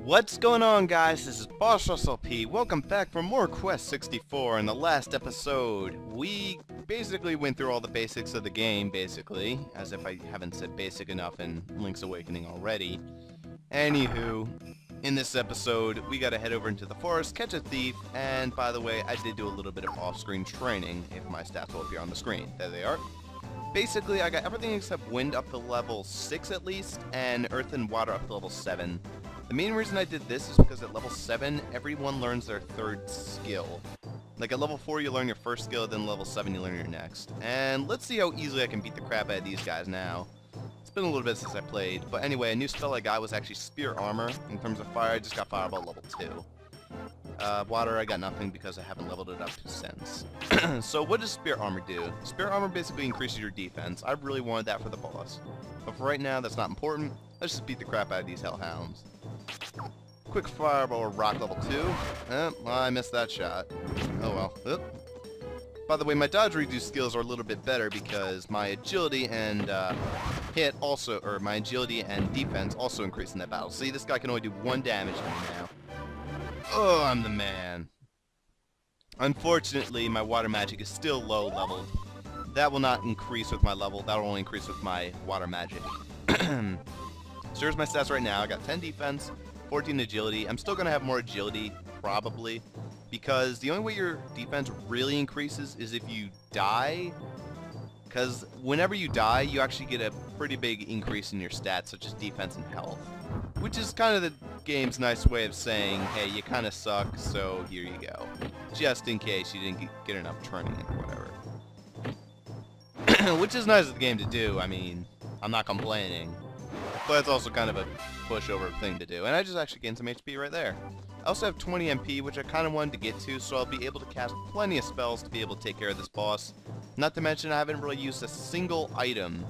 What's going on, guys? This is Bossrosslp. Welcome back for more Quest 64. In the last episode, we basically went through all the basics of the game, basically, as if I haven't said basic enough in Link's Awakening already. Anywho, in this episode, we gotta head over into the forest, catch a thief, and by the way, I did do a little bit of off-screen training, if my stats will appear on the screen. There they are. Basically, I got everything except wind up to level 6 at least, and earth and water up to level 7. The main reason I did this is because at level 7, everyone learns their third skill. Like at level 4 you learn your first skill, then level 7 you learn your next. And let's see how easily I can beat the crap out of these guys now. It's been a little bit since I played, but anyway, a new spell I got was actually Spear Armor. In terms of fire, I just got Fireball level 2. Water, I got nothing because I haven't leveled it up since. So what does Spear Armor do? Spear Armor basically increases your defense. I really wanted that for the boss. But for right now, that's not important. Let's just beat the crap out of these hellhounds. Quick Fireball or Rock level 2. Well, I missed that shot. Oh well. Oop. By the way, my dodge reduce skills are a little bit better because my agility and my agility and defense also increase in that battle. See, this guy can only do 1 damage to me now. Oh, I'm the man. Unfortunately, my water magic is still low leveled. That will not increase with my level. That will only increase with my water magic. So here's my stats right now. I got 10 defense, 14 agility. I'm still going to have more agility, probably, because the only way your defense really increases is if you die. Because whenever you die, you actually get a pretty big increase in your stats, such as defense and health. Which is kind of the game's nice way of saying, hey, you kind of suck, so here you go. Just in case you didn't get enough training or whatever. Which is nice of the game to do, I mean, I'm not complaining. But it's also kind of a pushover thing to do. And I just actually gained some HP right there. I also have 20 MP, which I kind of wanted to get to, so I'll be able to cast plenty of spells to be able to take care of this boss. Not to mention I haven't really used a single item.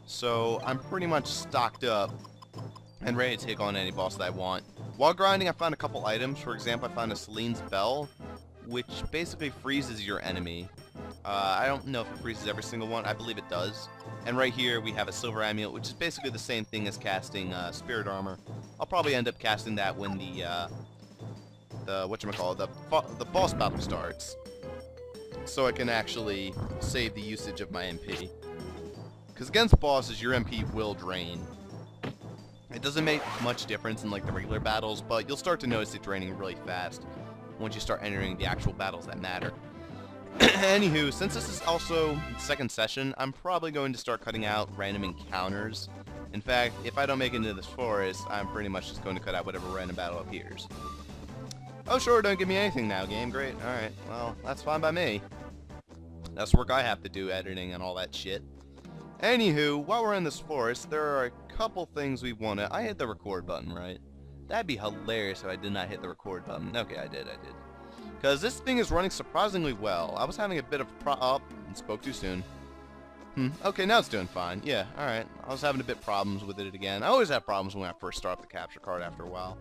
So I'm pretty much stocked up and ready to take on any boss that I want. While grinding, I found a couple items. For example, I found a Celine's Bell, which basically freezes your enemy. I don't know if it freezes every single one. I believe it does. And right here we have a Silver Amulet, which is basically the same thing as casting Spirit Armor. I'll probably end up casting that when the boss battle starts, so I can actually save the usage of my MP. Because against bosses, your MP will drain. It doesn't make much difference in like the regular battles, but you'll start to notice it draining really fast once you start entering the actual battles that matter. Anywho, since this is also the second session, I'm probably going to start cutting out random encounters. In fact, if I don't make it into this forest, I'm pretty much just going to cut out whatever random battle appears. Oh sure, don't give me anything now, game. Great. Alright, well, that's fine by me. That's work I have to do, editing and all that shit. Anywho, while we're in this forest, there are a couple things we want to... I hit the record button, right? That'd be hilarious if I did not hit the record button. Okay, I did. Because this thing is running surprisingly well. I was having a bit of spoke too soon. Okay, now it's doing fine. Yeah, alright. I was having a bit problems with it again. I always have problems when I first start up the capture card after a while.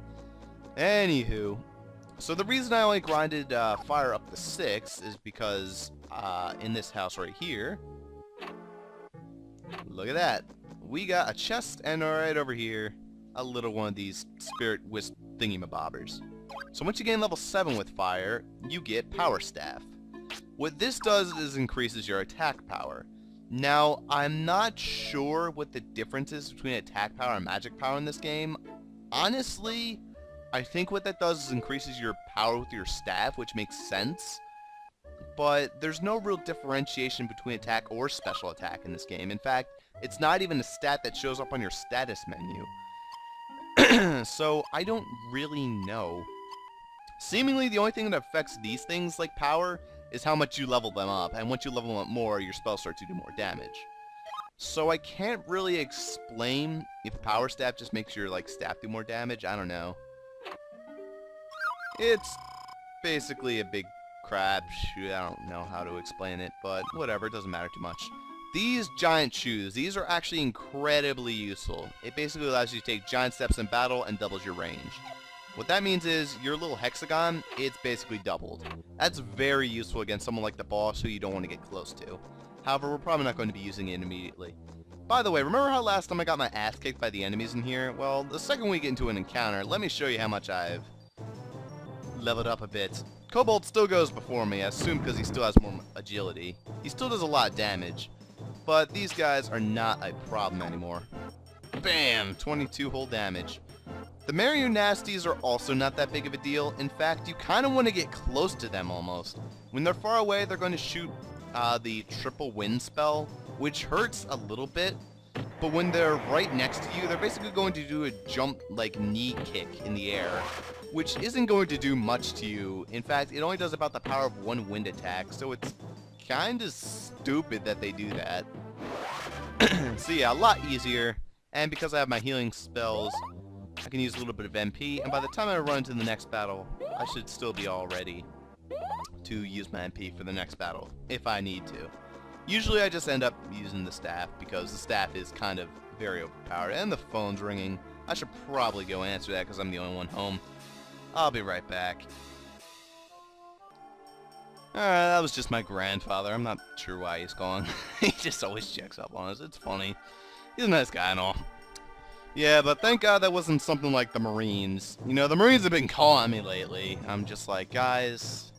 Anywho, so the reason I only grinded fire up to 6 is because in this house right here, look at that. We got a chest, and right over here, a little one of these spirit wisp thingamabobbers. So once you gain level 7 with fire, you get Power Staff. What this does is increases your attack power. Now, I'm not sure what the difference is between attack power and magic power in this game. Honestly, I think what that does is increases your power with your staff, which makes sense. But there's no real differentiation between attack or special attack in this game. In fact, it's not even a stat that shows up on your status menu. So, I don't really know. Seemingly, the only thing that affects these things, like power, is how much you level them up. And once you level them up more, your spells start to do more damage. So I can't really explain if Power Staff just makes your, like, staff do more damage. I don't know. It's basically a big crapshoot. I don't know how to explain it, but whatever, it doesn't matter too much. These giant shoes, these are actually incredibly useful. It basically allows you to take giant steps in battle and doubles your range. What that means is, your little hexagon, it's basically doubled. That's very useful against someone like the boss who you don't want to get close to. However, we're probably not going to be using it immediately. By the way, remember how last time I got my ass kicked by the enemies in here? Well, the second we get into an encounter, let me show you how much I've leveled up a bit. Kobold still goes before me, I assume because he still has more agility. He still does a lot of damage, but these guys are not a problem anymore. Bam! 22 whole damage. The Marionasties are also not that big of a deal. In fact, you kind of want to get close to them almost. When they're far away, they're going to shoot the triple wind spell, which hurts a little bit. But when they're right next to you, they're basically going to do a jump, like, knee kick in the air, which isn't going to do much to you. In fact, it only does about the power of one wind attack, so it's kind of stupid that they do that. So yeah, a lot easier. And because I have my healing spells, I can use a little bit of MP, and by the time I run into the next battle, I should still be all ready to use my MP for the next battle, if I need to. Usually I just end up using the staff, because the staff is kind of very overpowered, and the phone's ringing. I should probably go answer that, because I'm the only one home. I'll be right back. Alright, that was just my grandfather. I'm not sure why he's calling. He just always checks up on us. It's funny. He's a nice guy and all. Yeah, but thank God that wasn't something like the Marines. You know, the Marines have been calling me lately. I'm just like, guys,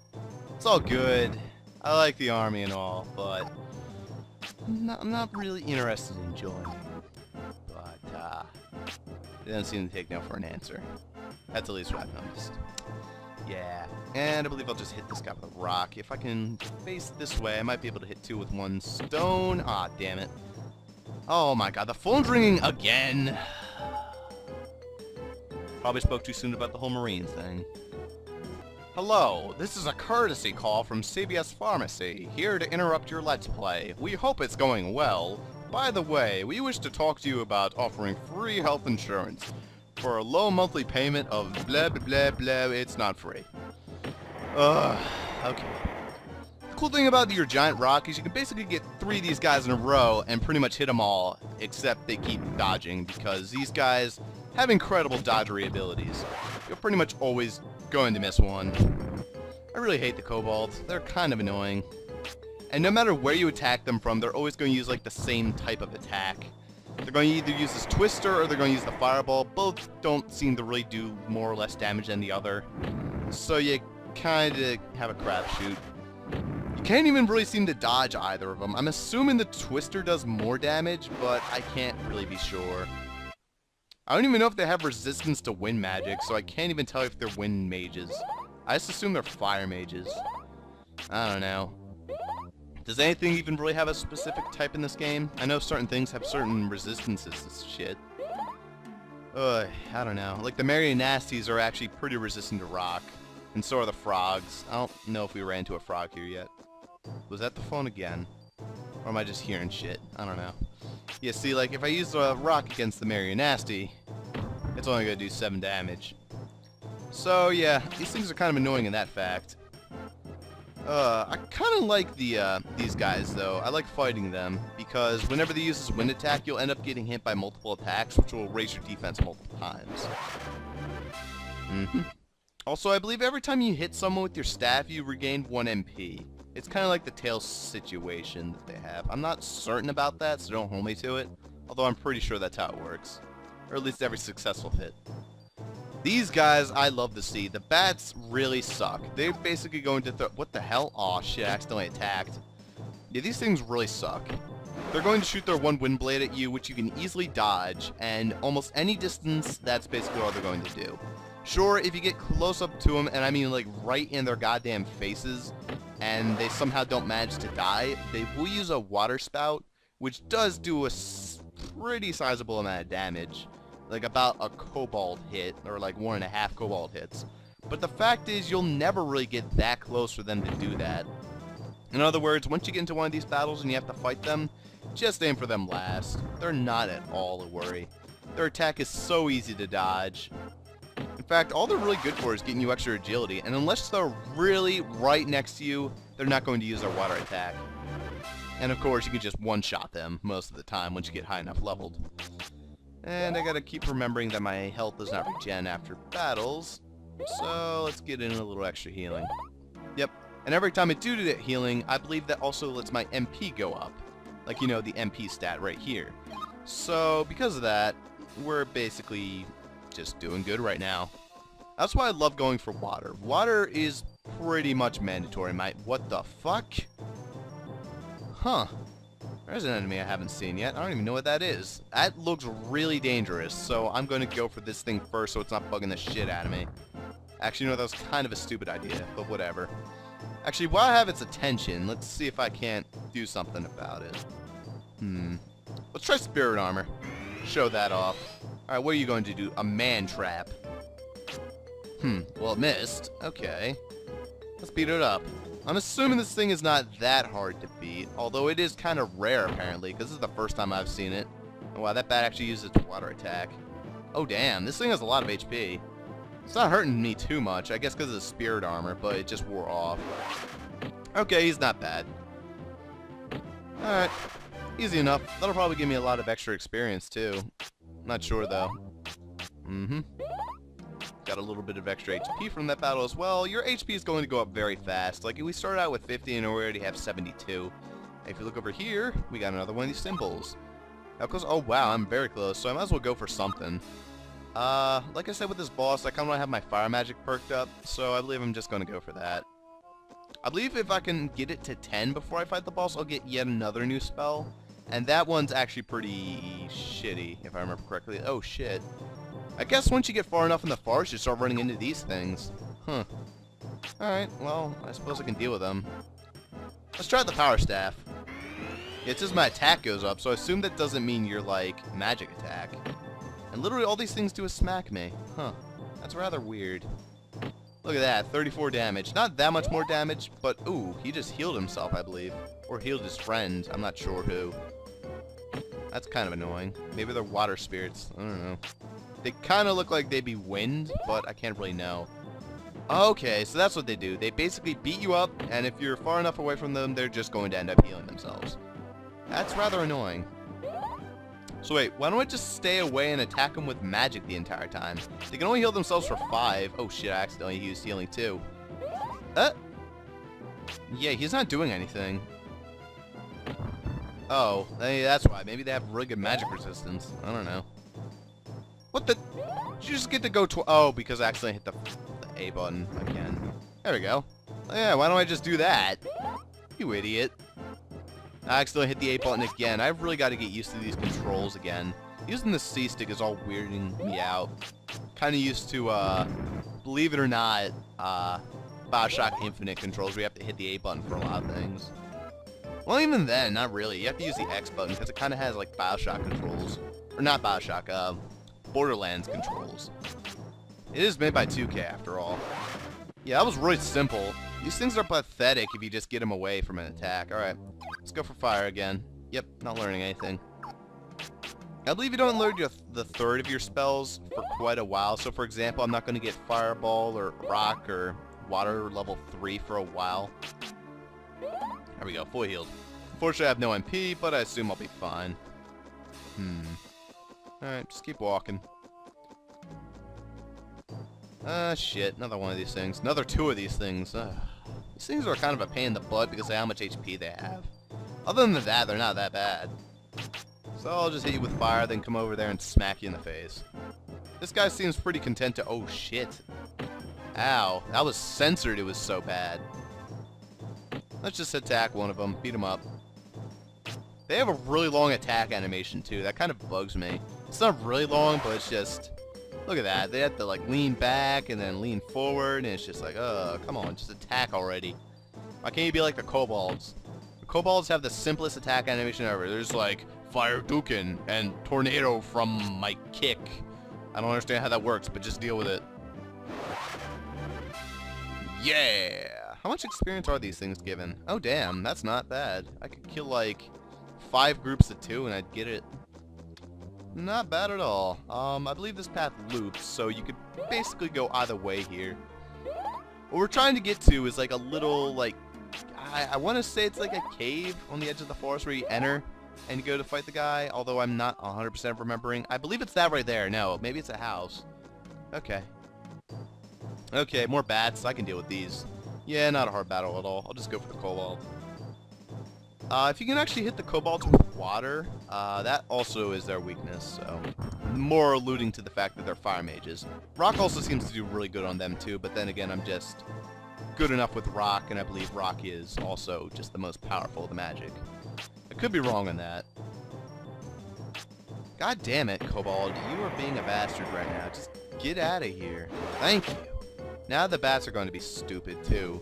it's all good. I like the Army and all, but I'm not really interested in joining. But, they don't seem to take no for an answer. That's at least what I've noticed. Yeah, and I believe I'll just hit this guy with a rock. If I can face this way, I might be able to hit two with one stone. Ah, damn it. Oh my god, the phone's ringing again. Probably spoke too soon about the whole Marines thing. Hello, this is a courtesy call from CBS Pharmacy, here to interrupt your Let's Play. We hope it's going well. By the way, we wish to talk to you about offering free health insurance for a low monthly payment of blah blah blah blah. It's not free. Okay. The cool thing about your giant rock is you can basically get 3 of these guys in a row and pretty much hit them all, except they keep dodging, because these guys have incredible dodgery abilities. You're pretty much always going to miss one. I really hate the kobolds. They're kind of annoying. And no matter where you attack them from, they're always going to use like the same type of attack. They're going to either use this twister or they're going to use the fireball. Both don't seem to really do more or less damage than the other. So you kind of have a crapshoot. You can't even really seem to dodge either of them. I'm assuming the twister does more damage, but I can't really be sure. I don't even know if they have resistance to wind magic, so I can't even tell if they're wind mages. I just assume they're fire mages. I don't know. Does anything even really have a specific type in this game? I know certain things have certain resistances to shit. I don't know. Like the Marionasties are actually pretty resistant to rock. And so are the frogs. I don't know if we ran into a frog here yet. Was that the phone again? Or am I just hearing shit? I don't know. Yeah, see, like, if I use a rock against the Marionasty, it's only going to do 7 damage. So, yeah, these things are kind of annoying in that fact. I kind of like these guys, though. I like fighting them, because whenever they use this wind attack, you'll end up getting hit by multiple attacks, which will raise your defense multiple times. Also, I believe every time you hit someone with your staff, you regain 1 MP. It's kind of like the tail situation that they have. I'm not certain about that, so don't hold me to it. Although I'm pretty sure that's how it works. Or at least every successful hit. These guys, I love to see. The bats really suck. They're basically going to what the hell? Aw, shit, I accidentally attacked. Yeah, these things really suck. They're going to shoot their 1 wind blade at you, which you can easily dodge, and almost any distance, that's basically all they're going to do. Sure, if you get close up to them, and I mean like right in their goddamn faces, and they somehow don't manage to die, they will use a water spout, which does do a pretty sizable amount of damage. Like about a kobold hit, or like 1.5 kobold hits. But the fact is, you'll never really get that close for them to do that. In other words, once you get into one of these battles and you have to fight them, just aim for them last. They're not at all a worry. Their attack is so easy to dodge. In fact, all they're really good for is getting you extra agility, and unless they're really right next to you, they're not going to use their water attack. And of course, you can just one-shot them most of the time once you get high enough leveled. And I gotta keep remembering that my health does not regen after battles, so let's get in a little extra healing. Yep, and every time I do that healing, I believe that also lets my MP go up. Like, you know, the MP stat right here. So, because of that, we're basically just doing good right now. That's why I love going for water. Water is pretty much mandatory, mate. What the fuck? Huh. There's an enemy I haven't seen yet. I don't even know what that is. That looks really dangerous, so I'm going to go for this thing first so it's not bugging the shit out of me. Actually, you know, that was kind of a stupid idea, but whatever. Actually, while I have its attention, let's see if I can't do something about it. Let's try Spirit Armor. Show that off. Alright, what are you going to do? A man trap. Well, it missed. Okay. Let's beat it up. I'm assuming this thing is not that hard to beat, although it is kind of rare, apparently, because this is the first time I've seen it. Oh, wow, that bat actually uses its water attack. Oh, damn, this thing has a lot of HP. It's not hurting me too much, I guess because of the Spirit Armor, but it just wore off. Okay, he's not bad. Alright, easy enough. That'll probably give me a lot of extra experience, too. Not sure, though. Got a little bit of extra HP from that battle as well. Your HP is going to go up very fast. Like, we started out with 50 and we already have 72. If you look over here, we got another one of these symbols. How close? Oh, wow, I'm very close, so I might as well go for something. Like I said with this boss, I kind of want to have my fire magic perked up, so I believe I'm just going to go for that. I believe if I can get it to 10 before I fight the boss, I'll get yet another new spell. And that one's actually pretty shitty, if I remember correctly. Oh, shit. I guess once you get far enough in the forest, you start running into these things. Huh. Alright, well, I suppose I can deal with them. Let's try the power staff. Yeah, it says my attack goes up, so I assume that doesn't mean you're, like, magic attack. And literally all these things do is smack me. Huh. That's rather weird. Look at that, 34 damage. Not that much more damage, but, ooh, he just healed himself, I believe. Or healed his friend. I'm not sure who. That's kind of annoying. Maybe they're water spirits. I don't know. They kind of look like they'd be wind, but I can't really know. Okay, so that's what they do. They basically beat you up, and if you're far enough away from them, they're just going to end up healing themselves. That's rather annoying. So wait, why don't I just stay away and attack them with magic the entire time? They can only heal themselves for 5. Oh shit, I accidentally used healing too. Yeah, he's not doing anything. Oh, that's why. Maybe they have really good magic resistance. I don't know. What the? Did you just get to go oh, because I accidentally hit the A button again. There we go. Oh, yeah, why don't I just do that? You idiot. I accidentally hit the A button again. I've really got to get used to these controls again. Using the C stick is all weirding me out. Kind of used to, believe it or not, Bioshock Infinite controls where you have to hit the A button for a lot of things. Well, even then, not really. You have to use the X button because it kind of has, like, Bioshock controls. Or not Bioshock, Borderlands controls. It is made by 2K after all. Yeah, that was really simple. These things are pathetic if you just get them away from an attack. Alright, let's go for fire again. Yep, not learning anything. I believe you don't learn the third of your spells for quite a while. So for example, I'm not going to get fireball or rock or water level 3 for a while. There we go, fully healed. Unfortunately, I have no MP, but I assume I'll be fine. Alright, just keep walking. Shit, another one of these things. Another 2 of these things. These things are kind of a pain in the butt because of how much HP they have. Other than that, they're not that bad. So I'll just hit you with fire, then come over there and smack you in the face. This guy seems pretty content to... Oh, shit. Ow. That was censored, it was so bad. Let's just attack one of them, beat him up. They have a really long attack animation, too. That kind of bugs me. It's not really long, but it's just... Look at that. They have to, like, lean back and then lean forward, and it's just like, come on, just attack already. Why can't you be like the kobolds? The kobolds have the simplest attack animation ever. There's, like, fire dukin and tornado from my kick. I don't understand how that works, but just deal with it. Yeah! How much experience are these things given? Oh, damn, that's not bad. I could kill, like, 5 groups of 2 and I'd get it. Not bad at all. I believe this path loops, so you could basically go either way here. What we're trying to get to is like a little, like, I want to say it's like a cave on the edge of the forest where you enter and you go to fight the guy, although I'm not 100% remembering. I believe it's that right there. No, maybe it's a house. Okay. Okay, more bats. I can deal with these. Yeah, not a hard battle at all. I'll just go for the kobold. If you can actually hit the kobolds with water. That also is their weakness, so more alluding to the fact that they're fire mages. Rock also seems to do really good on them too, but then again, I'm just good enough with rock, and I believe rock is also just the most powerful of the magic. I could be wrong on that. God damn it, Kobold, you are being a bastard right now. Just get out of here. Thank you. Now the bats are going to be stupid too.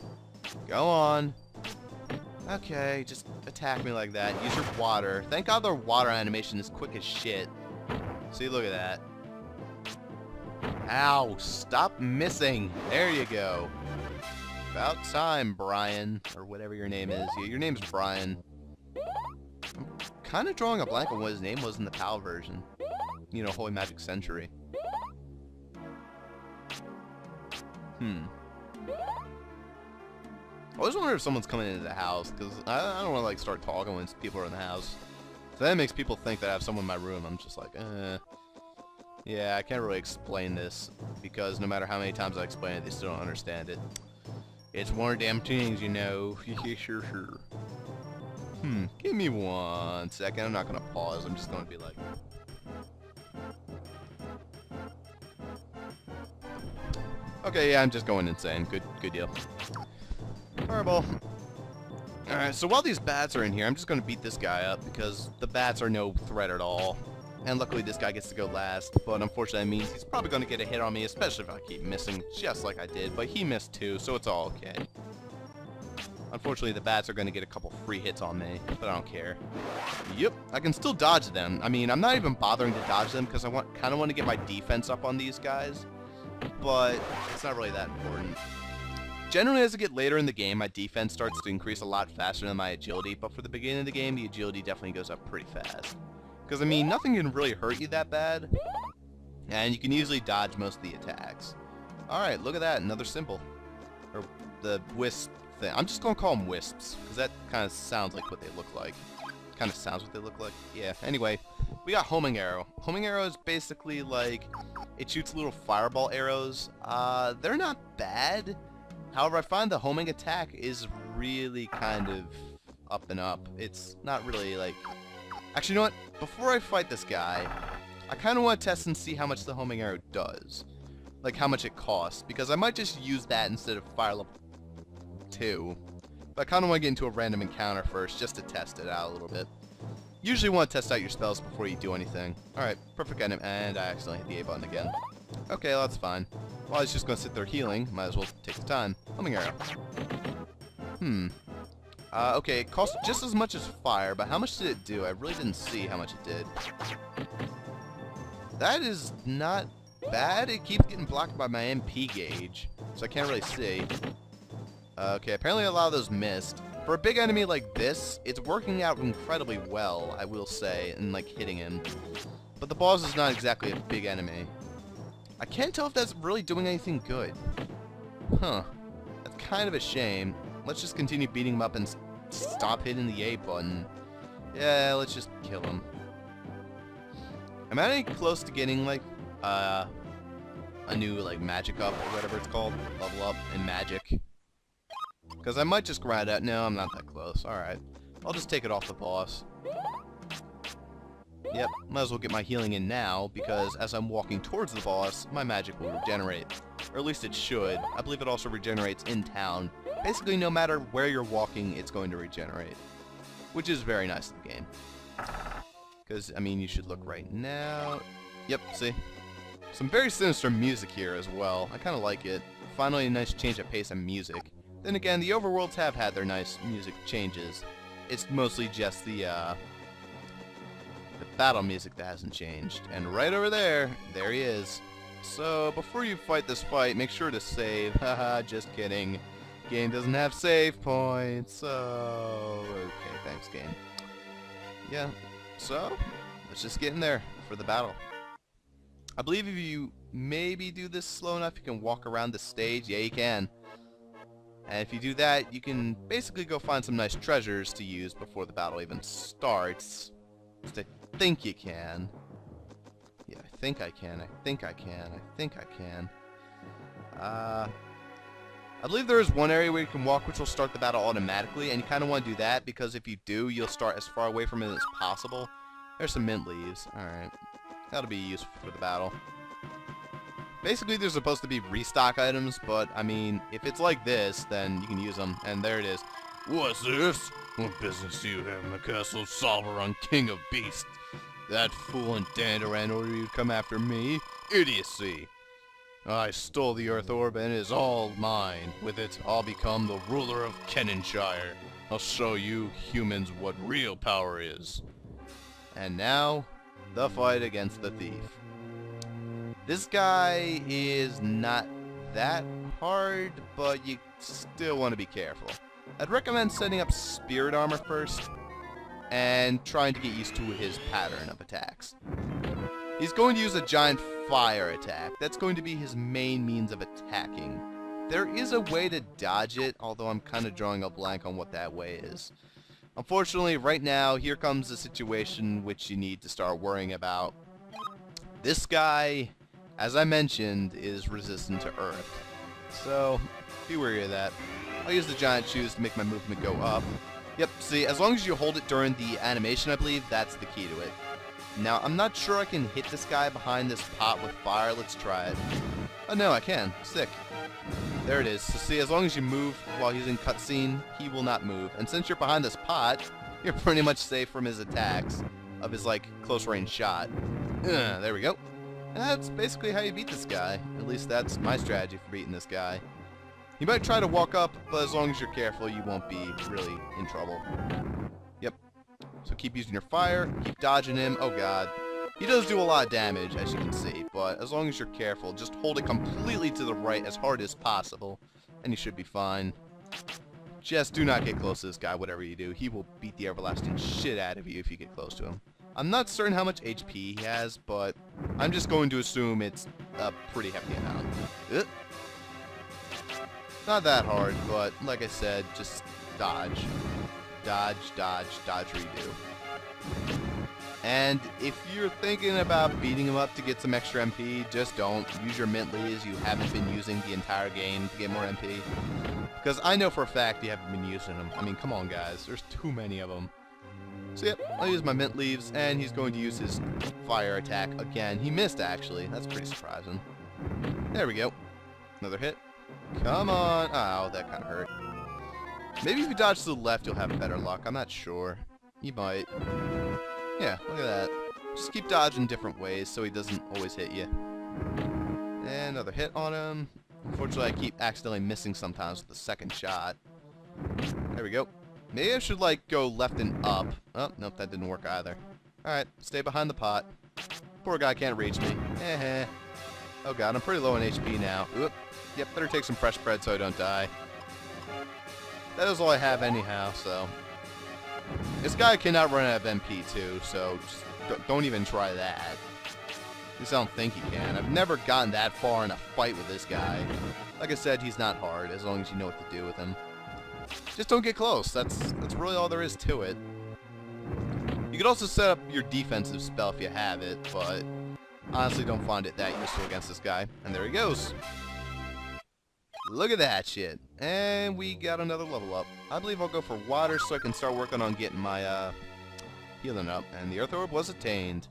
Go on. Okay, just attack me like that. Use your water. Thank God their water animation is quick as shit. See, look at that. Ow, stop missing. There you go. About time, Brian. Or whatever your name is. Yeah, your name's Brian. I'm kind of drawing a blank on what his name was in the PAL version. You know, Holy Magic Century. I always wonder if someone's coming into the house, because I don't want to like start talking when people are in the house. So that makes people think that I have someone in my room. I'm just like, yeah, I can't really explain this, because no matter how many times I explain it, they still don't understand it. It's one of them things, you know. Sure. Give me 1 second. I'm not going to pause. I'm just going to be like... Okay, yeah, I'm just going insane. Good deal. Fireball. Alright, so while these bats are in here, I'm just going to beat this guy up, because the bats are no threat at all. And luckily this guy gets to go last, but unfortunately that means he's probably going to get a hit on me, especially if I keep missing, just like I did, but he missed too, so it's all okay. Unfortunately the bats are going to get a couple free hits on me, but I don't care. Yep, I can still dodge them. I mean, I'm not even bothering to dodge them, because I kind of want to get my defense up on these guys, but it's not really that important. Generally, as I get later in the game, my defense starts to increase a lot faster than my agility, but for the beginning of the game, the agility definitely goes up pretty fast. Because, I mean, nothing can really hurt you that bad, and you can easily dodge most of the attacks. Alright, look at that, another symbol. Or the wisp thing. I'm just going to call them wisps, because that kind of sounds like what they look like. Kind of sounds what they look like. Yeah, anyway, we got homing arrow. Homing arrow is basically like, it shoots little fireball arrows. They're not bad. However, I find the homing attack is really kind of up and up. It's not really like... Actually, you know what? Before I fight this guy, I kind of want to test and see how much the homing arrow does. Like, how much it costs. Because I might just use that instead of fire level 2. But I kind of want to get into a random encounter first, just to test it out a little bit. Usually want to test out your spells before you do anything. Alright, perfect item, and I accidentally hit the A button again. Okay, well, that's fine. Well, I was just going to sit there healing. Might as well take the time. Homing arrow. Okay, it cost just as much as fire, but how much did it do? I really didn't see how much it did. That is not bad. It keeps getting blocked by my MP gauge, so I can't really see. Okay, apparently a lot of those missed. For a big enemy like this, it's working out incredibly well, I will say, in like hitting him. But the boss is not exactly a big enemy. I can't tell if that's really doing anything good. Huh. That's kind of a shame. Let's just continue beating him up and stop hitting the A button. Yeah, let's just kill him. Am I any close to getting, like, a new, like, magic up, or whatever it's called? Level up in magic? Because I might just grind out. No, I'm not that close. Alright. I'll just take it off the boss. Yep, might as well get my healing in now, because as I'm walking towards the boss, my magic will regenerate. Or at least it should. I believe it also regenerates in town. Basically, no matter where you're walking, it's going to regenerate. Which is very nice in the game. Because, I mean, you should look right now. Yep, see? Some very sinister music here as well. I kind of like it. Finally, a nice change of pace and music. Then again, the overworlds have had their nice music changes. It's mostly just the battle music that hasn't changed. And right over there, there he is. So, before you fight this fight, make sure to save. Haha, just kidding. Game doesn't have save points, so... Okay, thanks, game. Yeah, so, let's just get in there for the battle. I believe if you maybe do this slow enough, you can walk around the stage. Yeah, you can. And if you do that, you can basically go find some nice treasures to use before the battle even starts. At least I think you can. Yeah, I think I can. I think I can. I think I can. I believe there is one area where you can walk which will start the battle automatically, and you kind of want to do that because if you do, you'll start as far away from it as possible. There's some mint leaves. Alright. That'll be useful for the battle. Basically, they're supposed to be restock items, but, I mean, if it's like this, then you can use them, and there it is. What's this? What business do you have in the castle of Solveron, King of Beasts? That fool and Dandaran ordered you to come after me? Idiocy! I stole the Earth Orb and it is all mine. With it, I'll become the ruler of Kenninshire. I'll show you humans what real power is. And now, the fight against the thief. This guy is not that hard, but you still want to be careful. I'd recommend setting up spirit armor first, and trying to get used to his pattern of attacks. He's going to use a giant fire attack. That's going to be his main means of attacking. There is a way to dodge it, although I'm kind of drawing a blank on what that way is. Unfortunately, right now, here comes the situation which you need to start worrying about. This guy, as I mentioned, is resistant to Earth. So, be wary of that. I'll use the giant shoes to make my movement go up. Yep, see, as long as you hold it during the animation, I believe, that's the key to it. Now, I'm not sure I can hit this guy behind this pot with fire. Let's try it. Oh, no, I can. Sick. There it is. So, see, as long as you move while he's in cutscene, he will not move. And since you're behind this pot, you're pretty much safe from his attacks of his, like, close-range shot. There we go. And that's basically how you beat this guy. At least that's my strategy for beating this guy. You might try to walk up, but as long as you're careful, you won't be really in trouble. Yep. So keep using your fire, keep dodging him. Oh god. He does do a lot of damage, as you can see, but as long as you're careful, just hold it completely to the right as hard as possible, and you should be fine. Just do not get close to this guy, whatever you do. He will beat the everlasting shit out of you if you get close to him. I'm not certain how much HP he has, but I'm just going to assume it's a pretty hefty amount. Not that hard, but like I said, just dodge. Dodge, dodge, dodge, redo. And if you're thinking about beating him up to get some extra MP, just don't. Use your mint leaves you haven't been using the entire game to get more MP. Because I know for a fact you haven't been using them. I mean, come on guys, there's too many of them. So yep, I'll use my mint leaves, and he's going to use his fire attack again. He missed, actually. That's pretty surprising. There we go. Another hit. Come on. Ow, that kind of hurt. Maybe if you dodge to the left, you'll have better luck. I'm not sure. You might. Yeah, look at that. Just keep dodging different ways so he doesn't always hit you. And another hit on him. Unfortunately, I keep accidentally missing sometimes with the second shot. There we go. Maybe I should, like, go left and up. Oh, nope, that didn't work either. Alright, stay behind the pot. Poor guy can't reach me. Oh god, I'm pretty low on HP now. Oop. Yep, better take some fresh bread so I don't die. That is all I have anyhow, so... This guy cannot run out of MP too, so just don't even try that. At least I don't think he can. I've never gotten that far in a fight with this guy. Like I said, he's not hard, as long as you know what to do with him. Just don't get close. That's really all there is to it. You could also set up your defensive spell if you have it, but honestly don't find it that useful against this guy. And there he goes. Look at that shit. And we got another level up. I believe I'll go for water so I can start working on getting my healing up. And the Earth Orb was attained.